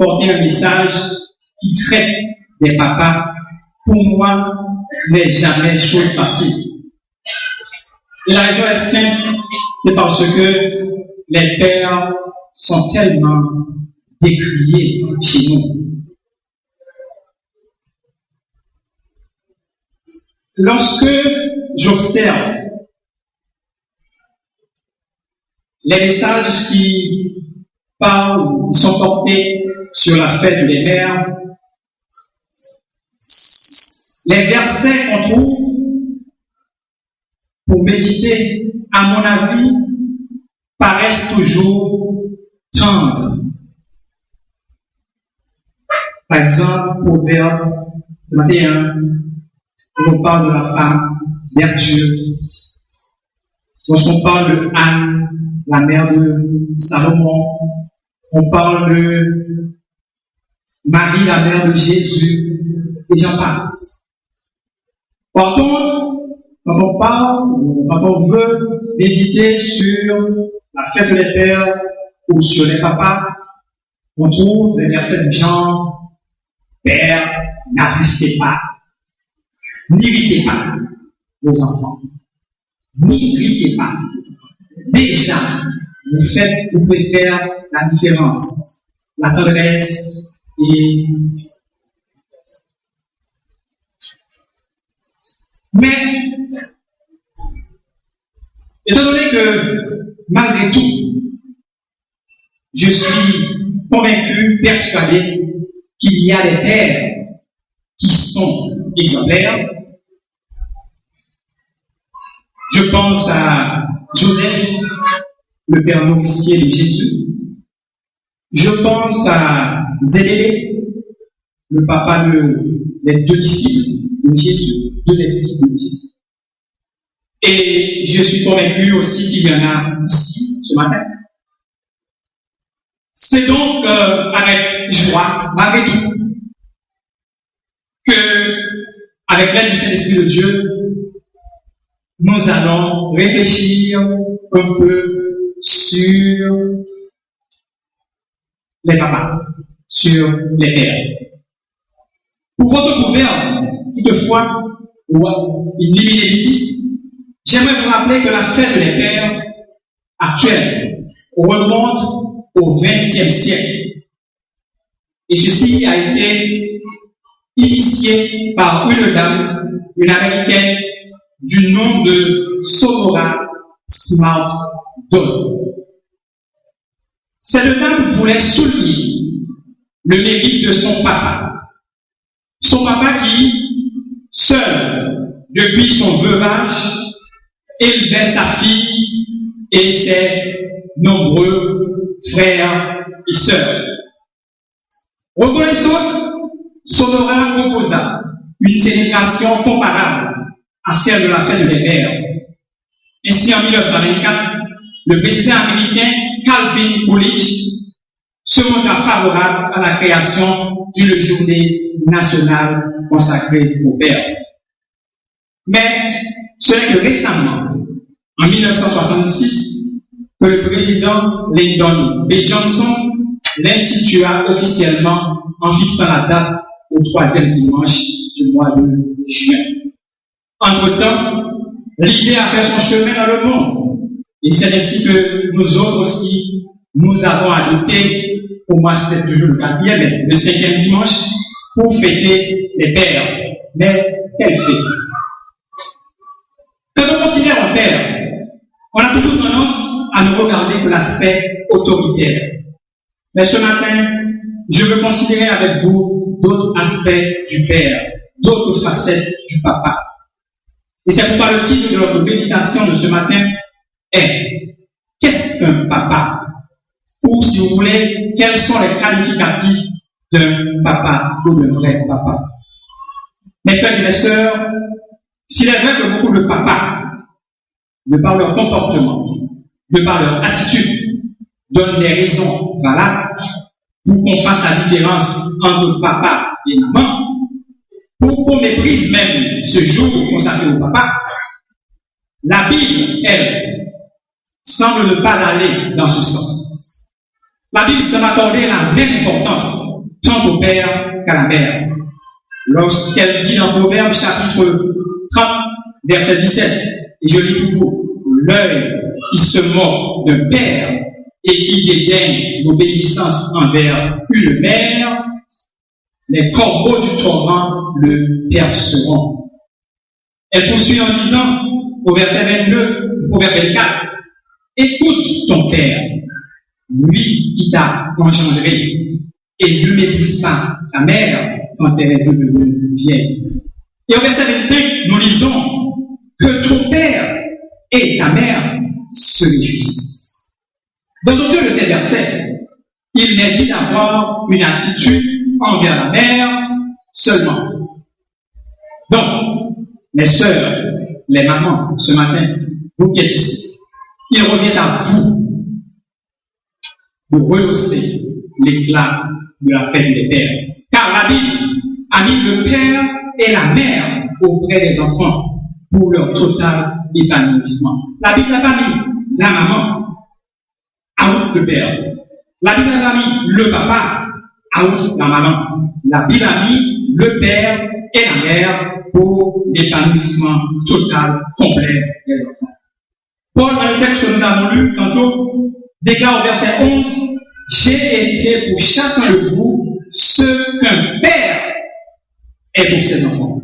porter un message qui traite des papas, pour moi, n'est jamais chose facile. Et la raison est simple, c'est parce que les pères sont tellement décriés chez nous. Lorsque j'observe les messages qui parlent, qui sont portés sur la fête des mères, les versets qu'on trouve pour méditer, à mon avis, paraissent toujours tendres. Par exemple, Proverbe 21, on parle de la femme vertueuse. Lorsqu'on parle de Anne, la mère de Salomon, on parle de Marie, la mère de Jésus, et j'en passe. Par contre, quand on veut méditer sur la fête des pères ou sur les papas, on trouve des versets du genre: Père, n'attristez pas, n'irritez pas vos enfants, n'irritez pas. Déjà, vous pouvez faire la différence, la tendresse et. Mais, étant donné que, malgré tout, je suis convaincu, persuadé qu'il y a des pères qui sont exemplaires. Je pense à Joseph, le père nourricier de Jésus. Je pense à Zébédée, le papa des deux disciples de Jésus, de disciples de Jésus. Et je suis convaincu aussi qu'il y en a ici ce matin. C'est donc avec joie, malgré tout, que, avec l'aide du Saint-Esprit de Dieu, nous allons réfléchir un peu sur les papas, sur les pères. Pour votre gouverne, toutefois, il existe, j'aimerais vous rappeler que la fête des pères actuelle remonte au XXe siècle. Et ceci a été initié par une dame, une américaine, du nom de Sonora Smart Dodd. Cette dame voulait souligner le mérite de son papa. Son papa qui, seul, depuis son veuvage, élevait sa fille et ses nombreux frères et sœurs. Reconnaissante, Sonora proposa une célébration comparable à celle de la fête des mères. Ainsi, en 1924, le président américain Calvin Coolidge se montra favorable à la création d'une journée nationale consacrée aux pères. Mais ce n'est que récemment, en 1966, que le président Lyndon B. Johnson l'institua officiellement en fixant la date au 3e dimanche du mois de juin. Entre-temps, l'idée a fait son chemin dans le monde. Et c'est ainsi que nous autres aussi, nous avons adopté, pour moi c'était toujours le 4e, mais le 5e dimanche, pour fêter les pères. Mais quelle fête! Quand on considère un père, on a toujours tendance à ne regarder que l'aspect autoritaire. Mais ce matin, je veux considérer avec vous d'autres aspects du père, d'autres facettes du papa. Et c'est pourquoi le titre de notre méditation de ce matin est « Qu'est-ce qu'un papa ?» ou, si vous voulez, quels sont les qualificatifs d'un papa ou d'un vrai papa. Mes frères et mes sœurs, s'il est vrai que beaucoup de papas, de par leur comportement, de par leur attitude, donnent des raisons valables pour qu'on fasse la différence entre papa et maman, pour qu'on méprise même ce jour consacré au papa, la Bible, elle, semble ne pas aller dans ce sens. La Bible semble accorder la même importance tant au père qu'à la mère. Lorsqu'elle dit dans Proverbe chapitre 30, verset 17, et je lis pour vous, l'œil qui se moque d'un père et qui dédaigne l'obéissance envers une mère, les corbeaux du torrent le perceront. Elle poursuit en disant, au verset 22, Proverbe 24, écoute ton père, lui qui t'a engendré, et ne méprise pas ta mère quand elle est devenue vieille. Et au verset 25, nous lisons que ton père et ta mère se réjouissent. Dans aucun de ces versets, il n'est dit d'avoir une attitude envers la mère seulement. Donc, mes sœurs, les mamans, ce matin, vous qui êtes ici, il revient à vous de rehausser l'éclat de la fête des pères. Car la Bible a mis le père et la mère auprès des enfants pour leur total épanouissement. La Bible n'a pas mis la maman out le père. La Bible n'a pas mis le papa out la maman. La Bible a mis le père et la mère pour l'épanouissement total, complet des enfants. Paul, dans le texte que nous avons lu tantôt, déclare au verset 11, j'ai été pour chacun de vous ce qu'un père est pour ses enfants.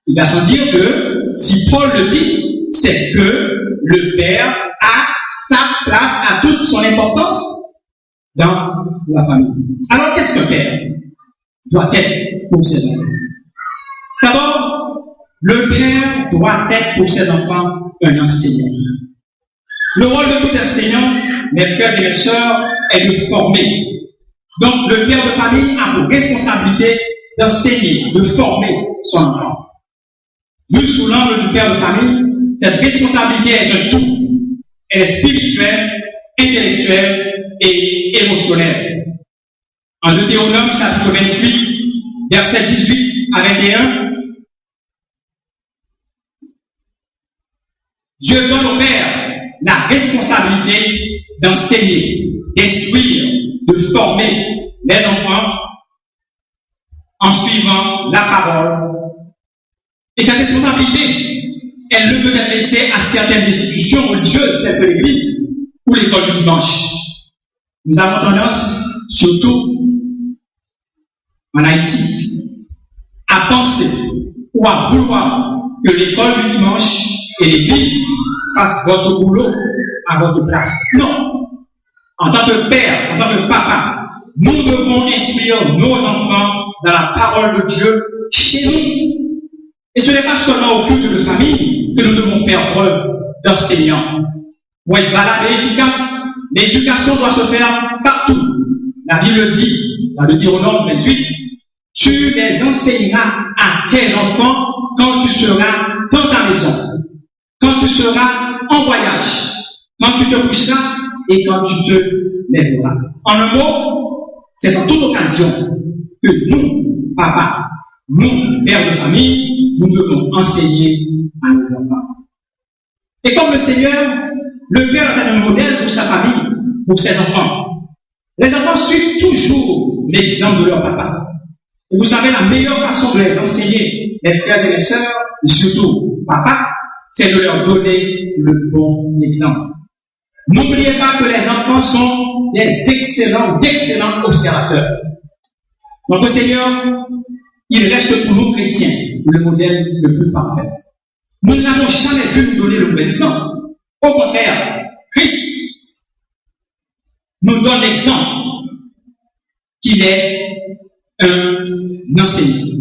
Il va sans dire que, si Paul le dit, c'est que le père a sa place, a toute son importance dans la famille. Alors, qu'est-ce qu'un père doit être pour ses enfants? D'abord, le père doit être pour ses enfants un enseignant. Le rôle de tout enseignant, mes frères et mes sœurs, est de former. Donc, le père de famille a pour responsabilité d'enseigner, de former son enfant. Vu sous l'angle du père de famille, cette responsabilité est un tout. Elle est spirituelle, intellectuelle et émotionnelle. En Deutéronome, chapitre 28, versets 18 à 21, Dieu donne au père la responsabilité d'enseigner, d'instruire, de former les enfants en suivant la parole. Et cette responsabilité, elle ne peut être laissée à certaines institutions religieuses telles que l'Église ou l'école du dimanche. Nous avons tendance, surtout en Haïti, à penser ou à vouloir que l'école du dimanche et l'Église fassent votre boulot à votre place. Non. En tant que père, en tant que papa, nous devons instruire nos enfants dans la parole de Dieu chez nous. Et ce n'est pas seulement au culte de famille que nous devons faire preuve d'enseignants. Pour être valable et efficace, l'éducation doit se faire partout. La Bible dit, dans le Deutéronome 28, tu les enseigneras à tes enfants quand tu seras dans ta maison, quand tu seras en voyage, quand tu te coucheras et quand tu te lèveras. En un mot, c'est dans toute occasion que nous, papa, nous, pères de famille, nous devons enseigner à nos enfants. Et comme le Seigneur, le Père est un modèle pour sa famille, pour ses enfants. Les enfants suivent toujours l'exemple de leur papa. Et vous savez, la meilleure façon de les enseigner, les frères et les sœurs, et surtout papa, c'est de leur donner le bon exemple. N'oubliez pas que les enfants sont d'excellents observateurs. Donc le Seigneur, il reste pour nous chrétiens le modèle le plus parfait. Nous n'avons jamais vu nous donner le mauvais exemple. Au contraire, Christ nous donne l'exemple qu'il est un enseignant.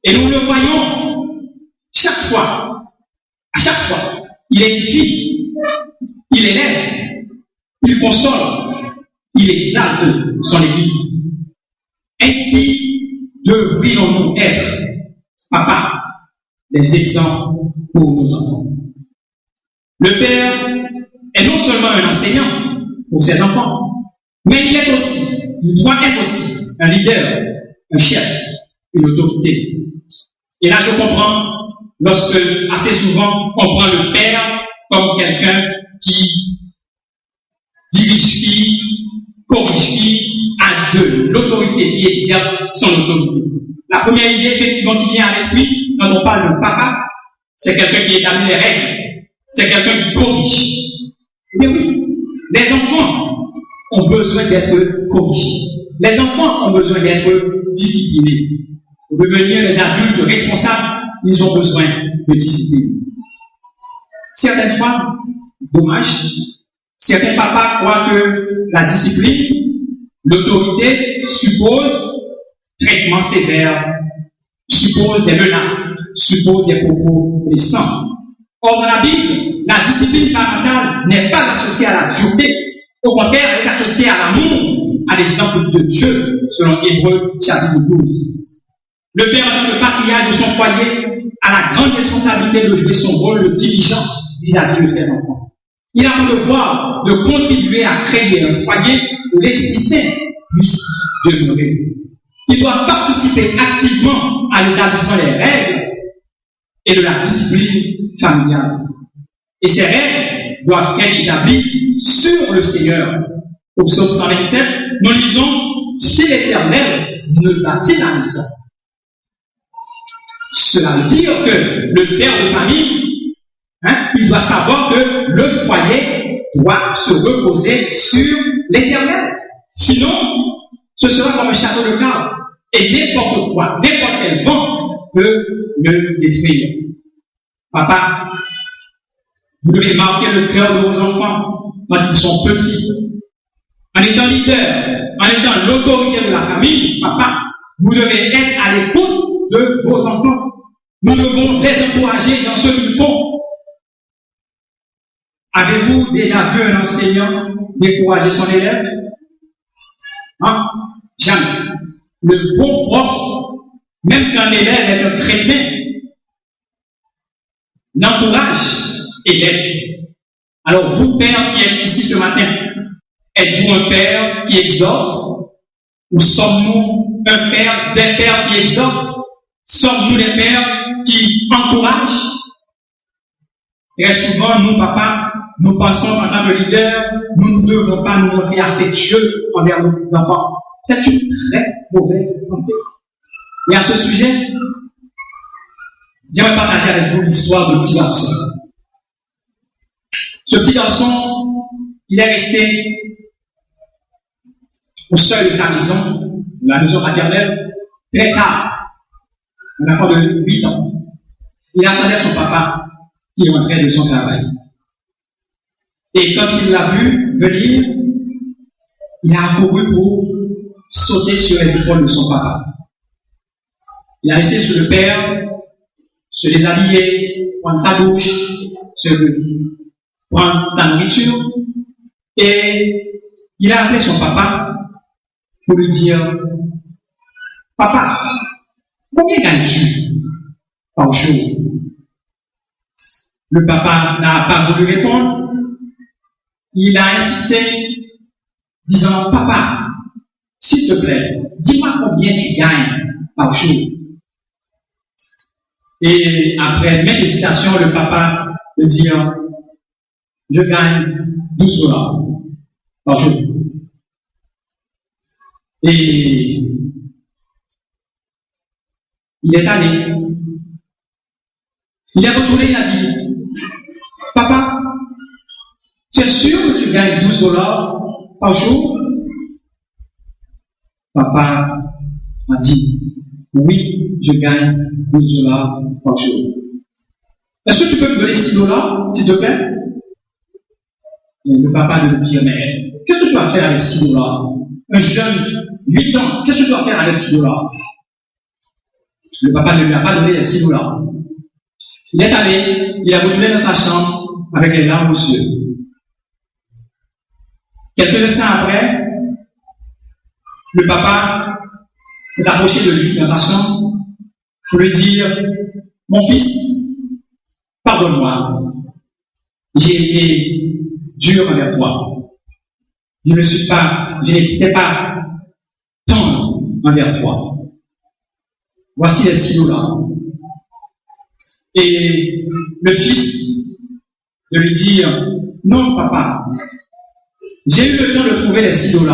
Et nous le voyons chaque fois, à chaque fois, il édifie, il élève, il console, il exalte son Église. Ainsi devrions-nous être, papa, des exemples pour nos enfants. Le Père est non seulement un enseignant pour ses enfants, mais il doit être aussi un leader, un chef, une autorité. Et là, je comprends lorsque, assez souvent, on prend le Père comme quelqu'un qui dirige qui, corrige qui, de l'autorité qui exerce son autorité. La première idée, effectivement, qui vient à l'esprit quand on parle de papa, c'est quelqu'un qui établit les règles. C'est quelqu'un qui corrige. Eh bien oui, les enfants ont besoin d'être corrigés. Les enfants ont besoin d'être disciplinés. Pour devenir les adultes responsables, ils ont besoin de discipline. Certaines fois, dommage, certains papas croient que la discipline, l'autorité suppose traitement sévère, suppose des menaces, suppose des propos blessants. Or, dans la Bible, la discipline parentale n'est pas associée à la dureté. Au contraire, elle est associée à l'amour, à l'exemple de Dieu, selon Hébreux chapitre 12. Le père, en tant que patriarche de son foyer, a la grande responsabilité de jouer son rôle de dirigeant vis-à-vis de ses enfants. Il a le devoir de contribuer à créer un foyer où l'Esprit Saint puisse demeurer. Il doit participer activement à l'établissement des règles et de la discipline familiale. Et ces règles doivent être établies sur le Seigneur. Au psaume 127, nous lisons « Si l'Éternel ne bâtit la maison ». Cela veut dire que le père de famille, il doit savoir que le foyer doit se reposer sur l'Éternel. Sinon, ce sera comme un château de cartes. Et n'importe quoi, n'importe quel vent peut le détruire. Papa, vous devez marquer le cœur de vos enfants quand ils sont petits. En étant leader, en étant l'autorité de la famille, papa, vous devez être à l'écoute de vos enfants. Nous devons les encourager dans ce qu'ils font. Avez-vous déjà vu un enseignant décourager son élève? Jamais. Le bon prof, même quand l'élève est un chrétien, l'encourage et l'aide. Alors, vous, père qui êtes ici ce matin, êtes-vous un père qui exhorte? Ou sommes-nous un père, des pères qui exhortent? Sommes-nous des pères qui encouragent? Très souvent, nous, papa, nous pensons en tant que leader, nous ne devons pas nous montrer affectueux envers nos enfants. C'est une très mauvaise pensée. Et à ce sujet, j'aimerais partager avec vous l'histoire d'un petit garçon. Ce petit garçon, il est resté au seuil de sa maison, la maison maternelle, très tard. Un enfant de 8 ans. Il attendait son papa qui rentrait de son travail. Et quand il l'a vu venir, il a accouru pour sauter sur les épaules de son papa. Il a laissé sur le père se déshabiller, prendre sa douche, prendre sa nourriture. Et il a appelé son papa pour lui dire « Papa, combien gagnes-tu par jour ?» Le papa n'a pas voulu répondre. Il a insisté, disant « Papa, s'il te plaît, dis-moi combien tu gagnes par jour. » Et après maintes hésitations, le papa me dit « Je gagne $12 par jour. » Et il est allé. Il est retourné, il a dit « Papa, tu es sûr que tu gagnes $12 par jour? » Papa a dit « Oui, je gagne $12 par jour. » Est-ce que tu peux me donner $6, s'il te plaît? Et le papa de lui dire « Mais qu'est-ce que tu vas faire avec $6? Un jeune, 8 ans, qu'est-ce que tu vas faire avec $6? » Le papa ne lui a pas donné les $6. Il est allé, il est retourné dans sa chambre avec les larmes aux yeux. Quelques instants après, le papa s'est approché de lui dans sa chambre pour lui dire « Mon fils, pardonne-moi, j'ai été dur envers toi. Je n'étais pas tendre envers toi. Voici les $6. » Et le fils de lui dire « Non, papa, j'ai eu le temps de trouver les $6.